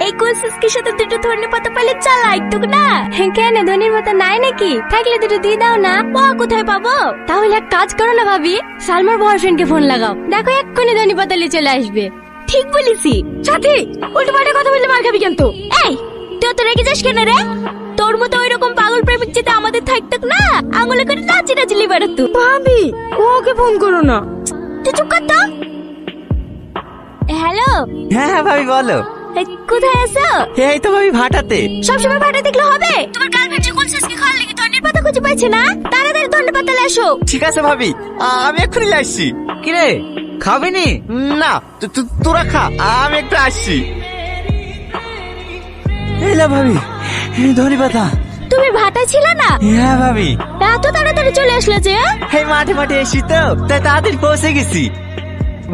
এই কোসিসকে সাথে দুটো ধনে পাতা পেলে চালাই তো না। কেন ধনের পাতা নাই নাকি? থাকলে দুটো দিয়ে দাও না। ও কোথায় পাবো? তাহলে এক কাজ করো না ভাবি, সালমার বয়ফ্রেন্ডকে ফোন লাগাও, দেখো এক্ষুনি ধনে পাতা নিয়ে চলে আসবে। ঠিক বলেছি সাথী, উল্টো পাল্টা কথা বললে মার খাবি কিন্তু। এই তুই তো রেগে যাস কেন রে? তোর মতো ওই রকম পাগল প্রেমিক যদি আমাদের থাকতো না, আঙুলে করে নাচি নাচি লিবারতো। ভাবি ওকে ফোন করো না। তুই চুপ কর তো। হ্যালো। হ্যাঁ হ্যাঁ ভাবি বলো। কোথায় আছো? এই তো ভাবি ভাটাতে। সবসময় ভাটা দেখলে হবে? তোমার গার্লফ্রেন্ড যে কোলসেসকে খাওয়ার লেগে ধনের পাতা খুঁজে পাইছে না, তাড়াতাড়ি ধনের পাতা এসো। ঠিক আছে ভাবি, আমি এক্ষুনি আসছি। কিরে খাবি নি? না তোরা খা, আমি একটু আসছি। এলা ভাবি, ধনী পাতা। তুমি ভাটা ছিল না? হ্যাঁ ভাবি। এত তাড়াতাড়ি চলে আসলে যে? এই মাঠে মাঠে এসি তো, তাই তাড়াতাড়ি পৌঁছে গেছি।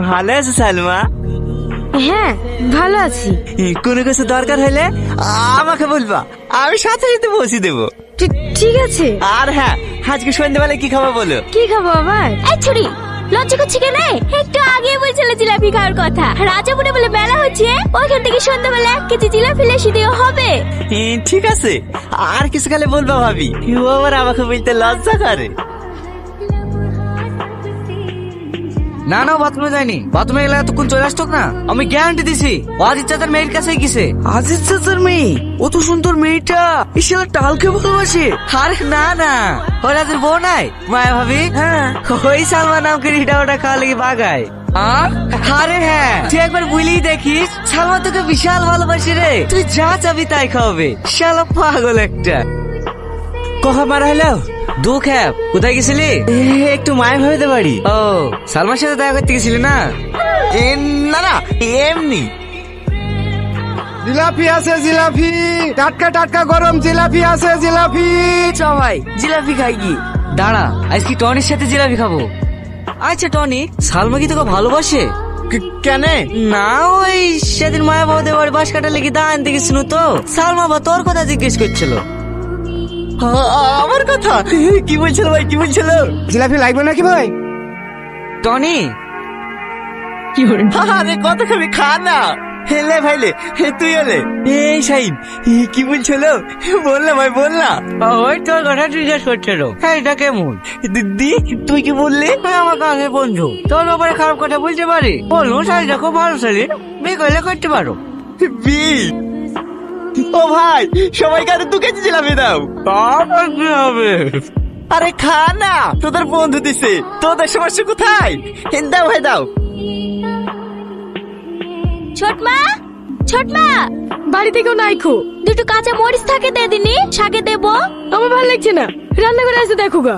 ভালো আছো সালমা? হ্যাঁ ভালো আছি। কোনো কিছু দরকার হলে আমাকে বলবা, আমি সাথে সাথে পৌঁছে দেবো। ঠিক আছে। আর হ্যাঁ, আজকে সন্ধ্যাবেলায় কি খাবো বলো? কি খাবো আবার? এই ছুরি, লজ্জা করছি কেন? একটু আগে বলছিলে জিলাপি খাওয়ার কথা। রাজাপুরে বলে মেলা হচ্ছে, ওইখান থেকে সন্ধ্যাবেলা 1 কেজি জিলাপি লেসি দিয়ে হবে। ঠিক আছে, আর কিছু খালে বলবা ভাবি, ও আবার আমাকে বলতে লজ্জা করে। না না বাথরুমে যায়নি, বাথরুমে গেলে এতক্ষণ চলে আসতো না। আমি গ্যারান্টি দিছি আজিজ চাচার মেয়ের কাছেই গেছে। আজিজ চাচার মেয়ে? ও তো সুন্দর মেয়েটা, ইশালা টালকে ভালোবাসে। আরে না না, ওই রাজের বউ নাই মায়া ভাবি? হ্যাঁ, ওই সালমা নামকে রিটা ওটা খাওয়া লেগে বাগায়। আরে হ্যাঁ, তুই একবার বুঝলেই দেখিস, সালমা তোকে বিশাল ভালোবাসে রে। তুই যা চাবি তাই খাওয়াবে, শালা পাগল একটা। কখন মারা হলো? দুঃখ হ্যাঁ, কোথায় গেছিলি? একটু মায়ের ভাবিতে পারি। ও সালমার সাথে দেখা করতে গেছিলি না? না না, এমনি। জিলাপি আছে, জিলাপি টাটকা টাটকা গরম জিলাপি আছে, জিলাপি। সবাই জিলাপি খাই কি? দাঁড়া, আজকে টনির সাথে জিলাপি খাবো। আচ্ছা টনি, সালমা কি তোকে ভালোবাসে? কেন? না ওই সেদিন মায়া বাবাদের বাড়ি বাস কাটা লেগে দা আনতে গেছিল তো, সালমা বা তোর কথা জিজ্ঞেস করছিল। আমার কথা কি বলছিল ভাই, কি বলছিল? জিলাপি লাগবে নাকি ভাই? টনি আরে কত খাবি, খা না। হেলে ভাইলে, তুই এলে। এই সাইন কি বলছিল? বল না ভাই, বল না। ওই তোর কথা জিজ্ঞেস করছিল। হ্যাঁ এটা কেমন? দিদি তুই কি বললি? আমার কাছে বন্ধু, তোর ব্যাপারে খারাপ কথা বলতে পারি? বলুন শাড়িটা খুব ভালো শাড়ি, বিয়ে করলে করতে পারো। ও ভাই, সবাইকে আরো 2 কেজি জিলাপি দাও। তারপর কি হবে? আরে খা না, তোদের বন্ধু দিছে, তোদের সমস্যা কোথায়? দাও ভাই দাও। ছোটমা, ছোটমা, বাড়িতে কেউ নাই খো? দুটো কাঁচা মরিচ থাকে দে দিনি, শাকে দেবো। আমার ভালো লাগছে না, রান্না করে আসতে দেখো গা।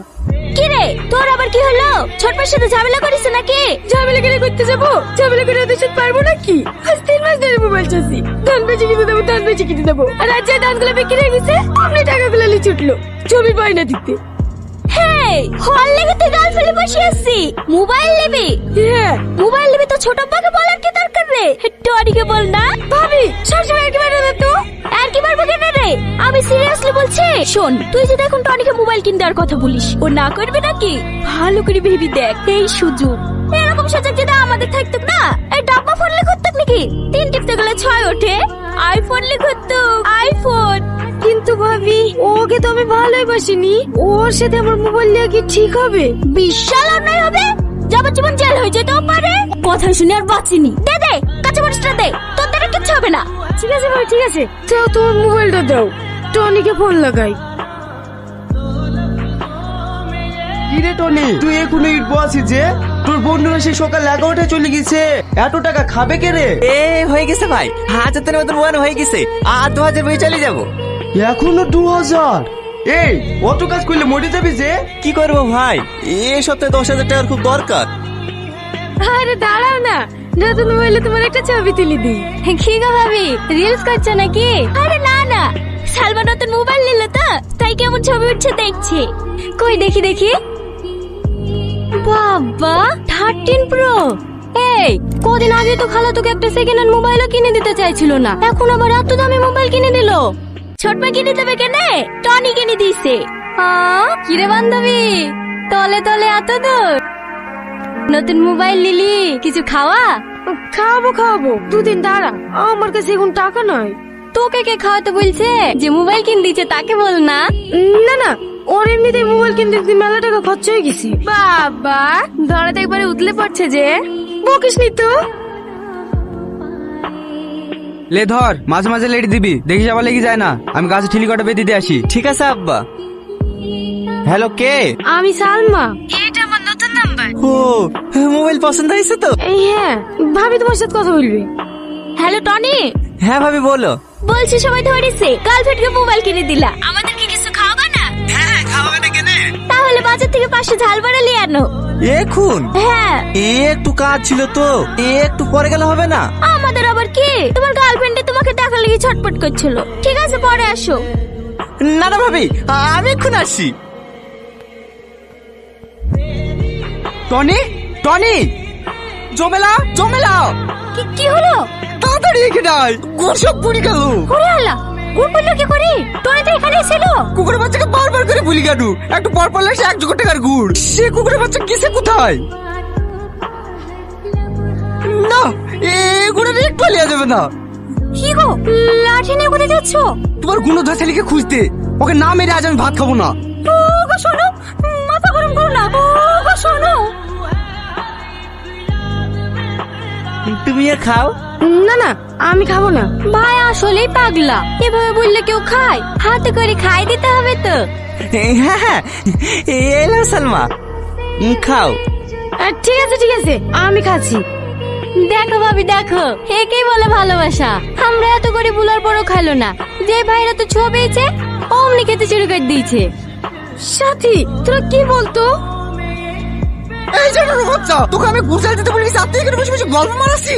কি রে তোর আবার কি হলো? ছোটমার সাথে ঝামেলা করিস নাকি? ঝামেলা করে করতে যাবো? ঝামেলা করে ওদের সাথে পারবো নাকি? আজ 3 মাস ধরে মোবাইল চাচ্ছি, ধান বেচে কিনে দেবো, ধান বেচে কিনে দেবো। আর আজ যে ধানগুলো বিক্রি হয়ে গেছে, আপনি টাকাগুলো নিয়ে ছুটলো জমি পায়না দিতে। হেই, হল লেগে তুই গাল ফেলে বসে আসছি, মোবাইল নেবি? হ্যাঁ মোবাইল নেবি তো ছোট আব্বাকে বলার কি দরকার রে? টনিকে বল না। ভাবি সবসময় আর কি মারবে না তো? আর কি মারবো কেন রে? আমি সিরিয়াসলি বলছি, শোন তুই যদি এখন টনিকে মোবাইল কিনে দেওয়ার কথা বলিস, ও না করবে নাকি? ভালো করে ভেবে দেখ, এই সুযোগ, এরকম সুযোগ যদি আমাদের থাকতো না, এই ডাব্বা ফোন লে করতাম নাকি? 3 টিপতে গেলে 6 ওঠে, আইফোন লে করতো, আইফোন। কিন্তু ভাবি ওকে তো আমি ভালোই বাসিনি, ওর সাথে আমার মোবাইল নিয়ে কি ঠিক হবে? বিশাল অন্যায় হবে, যাবজ্জীবন জেল হয়ে যেতেও পারে। কথা শুনে আর বাঁচিনি। দে দে কাঁচা মরিচটা দে, তোর দ্বারা কিচ্ছু হবে না। ঠিক আছে ভাই, ঠিক আছে, তাও তোর মোবাইলটা দাও, টনিকে ফোন লাগাই। কিরে টনি, তুই এখনো ইটবো আছিস যে? তোর বন্ধুরা সেই সকাল 11টায় চলে গেছে, এত টাকা খাবে কে রে? হয়ে গেছে ভাই, 1000 মতন ওয়ান হয়ে গেছে, আর 2000 পেয়ে চলে যাবো। এখনো 2000? এই অত কাজ করলে মরে যাবি যে। কি করবো ভাই, এই সপ্তাহে 10,000 টাকার খুব দরকার। আরে দাঁড়াও না, নতুন মোবাইলে তোমার একটা ছবি তুলে দিই। কি গো ভাবি, রিলস করছো নাকি? আরে না না, সালমা নতুন মোবাইল নিল তো, তাই কেমন ছবি উঠছে দেখছি। কই দেখি দেখি। বাবা 13 প্রো। এই কদিন আগে তো খালা তোকে একটা সেকেন্ড হ্যান্ড মোবাইলও কিনে দিতে চাইছিল না, এখন আবার এত দামি মোবাইল কিনে দিল। ছোটমা কিনে দেবে কেন? টনি কিনে দিছে। কিরে বান্ধবী, তলে তলে এত দূর, নতুন মোবাইল নিলি, কিছু খাওয়া? খাওয়াবো খাওয়াবো, দুদিন দাঁড়া, আমার কাছে এখন টাকা নয়। তোকে কে খাওয়াতে বলছে? যে মোবাইল কিনে দিচ্ছে তাকে বল না। না না, ওর এমনিতে মোবাইল কিনতে দিতে মেলা টাকা খরচ হয়ে গেছে। বাবা ধরাতে একবারে উতলে পড়ছে যে, বকিস নি তো। লে ধর, মাঝে মাঝে লেট দিবি, দেখিস আবার লেগে যায় না। আমি গাছে ঠিলি কটা বেঁধে দিয়ে আসি। ঠিক আছে আব্বা। হ্যালো, কে? আমি সালমা, এটা আমার নতুন নাম্বার। ও, মোবাইল পছন্দ হয়েছে তো? হ্যাঁ, ভাবি তোমার সাথে কথা বলবে। Hello Tony. হ্যাঁ ভাবি বলো। বলছি সবাই ধরেছে, গার্লফ্রেন্ডকে মোবাইল কিনে দিলা, আমাদেরকে কিছু খাওয়াবে না? হ্যাঁ, খাওয়াবে না কেন? তাহলে বাজার থেকে 500 ঝাল বাড়া নিয়ে আনো। এখন? হ্যাঁ। একটু কাজ ছিল তো, একটু পরে গেলে হবে না? আমাদের আবার কি, তোমার গার্লফ্রেন্ডে তোমাকে দেখার লাগি ছটপট করছিল। ঠিক আছে পরে আসো। না না ভাবি, আমি এখন আসি। টনি, টনি, জমেলা, জমেলা, কি হলো? তাড়াতাড়ি এখানে আয়, গোর সব পুড়ি গেল। করে আল্লাহ, কোন বললো কি করি? টনি তো এখানেই ছিল। কুকুরের বাচ্চাকে বারবার করে ভুলি কেন? একটু পর পর লাগছে 1 জোগাড় টাকার গুড়। সে কুকুরের বাচ্চা গেছে কোথায়? না, এ গুড়ের একটু লিয়া যাবে না। কি গো, লাঠি নিয়ে কোথায় যাচ্ছ? তোমার গুণধর ছেলেকে খুঁজতে, ওকে না মেরে আজ আমি ভাত খাবো না। ওগো শোনো, মাথা গরম করো না। ওগো শোনো। তুমি খাও। না না, আমি খাবো না। ভাই আসলেই পাগলা, এভাবে বললে কেউ খায়? হাতে করে খাই দিতে হবে তো। হ্যাঁ হ্যাঁ, এলো সালমা, খাও। ঠিক আছে ঠিক আছে, আমি খাচ্ছি। দেখো ভাবি দেখো, একেই বলে ভালোবাসা। আমরা এত করে বুলার পরও খাইলো না, যে ভাইরা তো ছো পেয়েছে অমনি খেতে শুরু করে দিয়েছে। সাথী তোরা কি বলতো? এই যে বাচ্চা, তোকে আমি গুছাল দিতে বলি, সাথে এখানে বসে বসে গল্প মারাছি।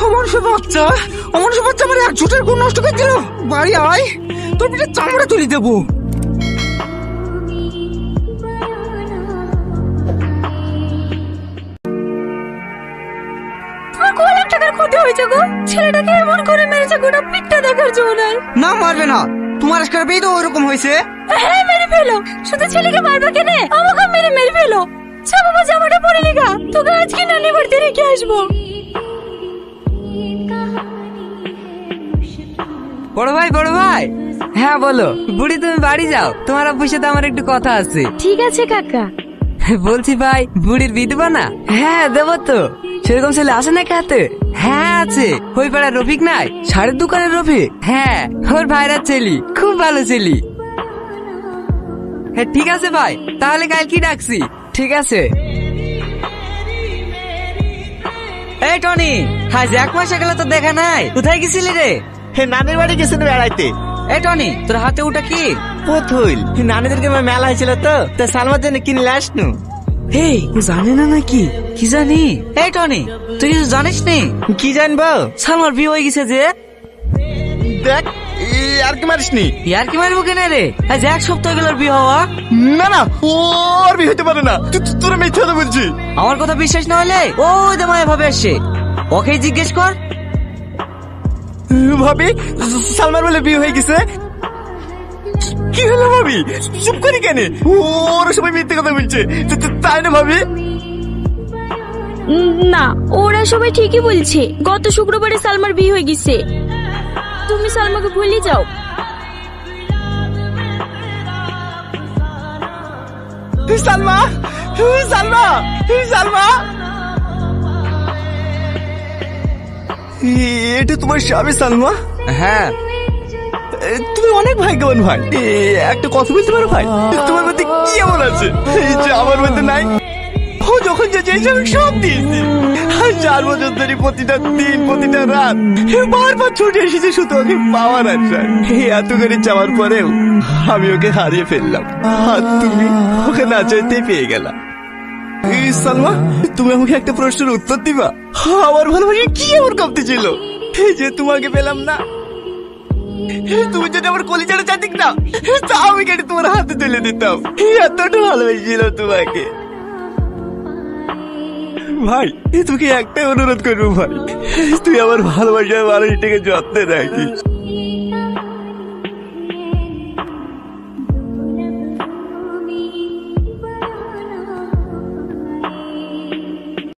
আমার সব বাচ্চা, আমার সব বাচ্চা আমার 1 ঝুটের গুণ নষ্ট করে দিল। বাড়ি আয়, তোর পিঠে চামড়া তুলি দেবো। কয় লাখ টাকার ক্ষতি হয়েছে গো, ছেলেটাকে এমন করে মেরেছে গোটা পিঠটা দেখার জন্য নাই। না মারবে না, তোমার আজকের পেয়ে তো ওরকম হয়েছে। হ্যাঁ মেরে ফেলো, শুধু ছেলেকে মারবা কেনে, আমাকে মেরে ফেলো। বাবা জামাটা পরে লেগা, তোকে আজকে নানি বাড়িতে রেখে আসবো। বড় ভাই, বড় ভাই। হ্যাঁ বলো। বুড়ি তুমি বাড়ি যাও, তোমার আব্বুর সাথে আমার একটু কথা আছে। ঠিক আছে কাকা। বলছি ভাই, বুড়ির বিয়ে দেবো না? হ্যাঁ দেবো তো। সেরকম ছেলে আছে নাকি হাতে? হ্যাঁ আছে, ওই পাড়ার রফিক নাই, শাড়ির দোকানের রফিক। হ্যাঁ, ওর ভাইরা ছেলি, খুব ভালো ছেলি। হ্যাঁ ঠিক আছে ভাই, তাহলে কাল কি ডাকছি? ঠিক আছে। এই টনি, আজ 1 মাস গেল তো দেখা নাই, কোথায় গেছিলি রে? নানির বাড়ি গেছেন বেড়াইতে। এই টনি, তোর হাতে ওটা কি? পুতুল, নানিদেরকে মেলা হয়েছিল তো, তা সালমার জন্য কিনলে আসনু। এই ও জানে না নাকি? কি জানি? এই টনি, তুই কিছু জানিস নি? কি জানবো? সালমার বিয়ে হয়ে গেছে যে। দেখ, আর কি মারিসনি? ইয়ার কি মারবো কেন রে? আজ 1 সপ্তাহ গেল ওর বিয়ে হওয়া। না না, ওর বিয়ে হতে পারে না, তোরা মিথ্যা কথা বলছি। আমার কথা বিশ্বাস না হলে ও মায়া ভাবে আসছে, ওকে জিজ্ঞেস কর। ভাবি, সালমার বলে বিয়ে হয়ে গেছে। কি হলো ভাবি, চুপ করি কেন? ওরা সবাই মিথ্যে কথা বলছে, তাই না ভাবি? না, ওরা সবাই ঠিকই বলছে। গত শুক্রবারে সালমার বিয়ে হয়ে গেছে। তুমি সালমাকে ভুলে যাও। সালমা, সালমা, সালমা, এটা তোমার স্বামী সালমা? হ্যাঁ। তুমি অনেক ভাগ্যবান ভাই। একটা কথা বলতে পারো ভাই, তোমার মধ্যে কি এমন আছে যে আমার মধ্যে নাই? ও যখন যে চেয়েছে আমি সব দিয়েছি। 4 বছর ধরে প্রতিটা দিন, প্রতিটা রাত বারবার ছুটে এসেছে শুধু ওকে পাওয়ার আশায়। এত করে চাওয়ার পরেও আমি ওকে হারিয়ে ফেললাম, আর তুমি ওকে না চাইতেই পেয়ে গেলা। সালমা, তুমি আমাকে একটা প্রশ্নের উত্তর দিবা? আমার ভালোবাসা কি এমন কমতে ছিল যে তোমাকে পেলাম না? তুমি যদি আমার কলিজাটা চাইতিক না, তা আমি কেটে তোমার হাতে তুলে দিতাম। এতটা ভালোবেসেছিল তোমাকে ভাই। তোকে একটাই অনুরোধ করবো ভাই, তুই আমার ভালোবাসার মানুষটাকে যত্নে রাখিস।